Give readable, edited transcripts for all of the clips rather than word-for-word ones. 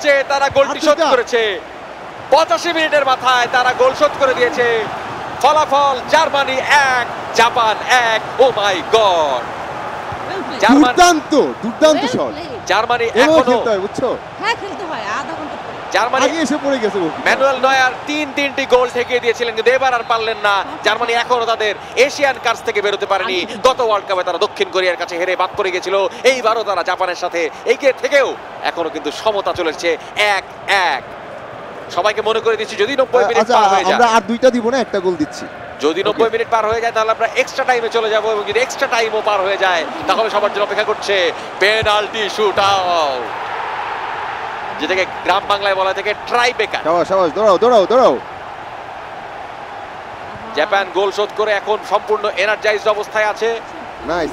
হচ্ছে তারা গোলটি শোধ করেছে 85 মিনিটের মাথায় তারা গোল শোধ করে দিয়েছে। ফলাফল জার্মানি 1 জাপান 1। ও মাই গড, দুর্দান্ত শট। জার্মানি এখনো বুঝছো, হ্যাঁ খেলতে হয় আধা ঘন্টা পরে। জার্মানি আগে এসে পড়ে গেছে। ম্যানুয়েল নয়ার তিনটি গোল ঠেকিয়ে দিয়েছিলেন, কিন্তু এবার আর পারলেন না। জার্মানি এখনো তাদের এশিয়ান কাপস থেকে বেরোতে পারেনি। গত ওয়ার্ল্ড কাপে তারা দক্ষিণ কোরিয়ার কাছে হেরে বাদ পড়ে গেছিল। এইবারও তারা জাপানের সাথে এগিয়ে থেকেও এখনো কিন্তু সমতা চলেছে 1-1। সবাইকে মনে করে দিচ্ছি, যদি 90 মিনিট পার হয়ে যায়, আমরা আর দুইটা দিব না, একটা গোল দিচ্ছি। যদি 90 মিনিট পার হয়ে যায় তাহলে আমরা এক্সট্রা টাইমে চলে যাব, এবং যদি এক্সট্রা টাইমও পার হয়ে যায় তাহলে সবার জন্য অপেক্ষা করছে পেনাল্টি শুট আউট, যেটাকে গ্রাম বাংলায় বলা থেকে ট্রাইবেকার। শাবাশ, দৌড়াও। জাপান গোল শোধ করে এখন সম্পূর্ণ এনার্জাইজড অবস্থায় আছে। নাইস।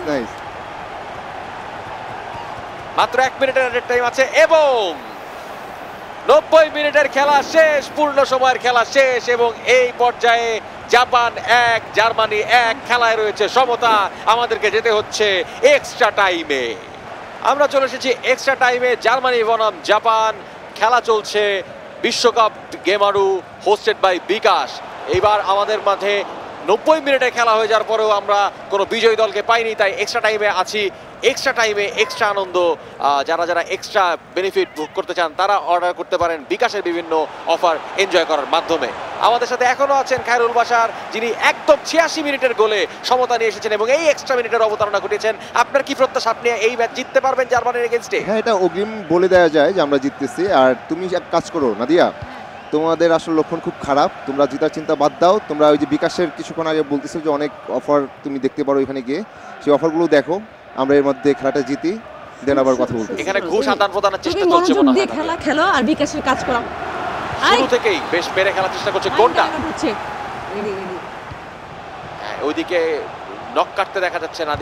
মাত্র 1 মিনিটের অ্যাডেড টাইম আছে এবং 90 মিনিটের খেলা শেষ, পূর্ণ সময়ের খেলা শেষ, এবং এই পর্যায়ে জাপান 1 জার্মানি 1, খেলায় রয়েছে সমতা। আমাদেরকে যেতে হচ্ছে এক্সট্রা টাইমে। আমরা চলে এসেছি এক্সট্রা টাইমে। জার্মানি বনাম জাপান, খেলা চলছে বিশ্বকাপ গেমারু হোস্টেড বাই বিকাশ। এইবার আমাদের মাঝে 90 মিনিটের খেলা হয়ে যাওয়ার পরেও আমরা কোনো বিজয়ী দলকে পাইনি, তাই এক্সট্রা টাইমে আছি। এক্সট্রা টাইমে এক্সট্রা আনন্দ, যারা এক্সট্রা বেনিফিট ভোগ করতে চান তারা অর্ডার করতে পারেন বিকাশের বিভিন্ন অফার এনজয় করার মাধ্যমে। আমাদের সাথে এখনো আছেন খায়রুল বাশার, যিনি একদম 86 মিনিটের গোলে সমতা নিয়ে এসেছেন এবং এই এক্সট্রা মিনিটের অবতারণা ঘটিয়েছেন। আপনার কি প্রত্যাশা, আপনি এই ম্যাচ জিততে পারবেন জার্মানির এগেইনস্টে? হ্যাঁ, এটা অগ্রিম বলে দেওয়া যায় যে আমরা জিততেছি। আর তুমি এক কাজ করো নাদিয়া, তোমাদের আসলে লক্ষণ খুব খারাপ, তোমরা জিতার চিন্তা বাদ দাও। তোমরা ওই যে বিকাশের কিছুক্ষণ আগে বলতেছো যে অনেক অফার তুমি দেখতে পারো এখানে গিয়ে, সেই অফারগুলো দেখো। আমরা এর মধ্যে খেলাটা জিতি, দেন আবার কথা বলবো। এখানে ঘুষ আদান প্রদানের চেষ্টা তুমি চলছে মনোযোগ মনে দিয়ে হয়। খেলা খেলো আর বিকাশের কাজ করো। শুরু থেকেই বেশ মেরে খেলার চেষ্টা করছে কোনটা। রেডি ওইদিকে নক কাটতে দেখা যাচ্ছে নাদিয়া।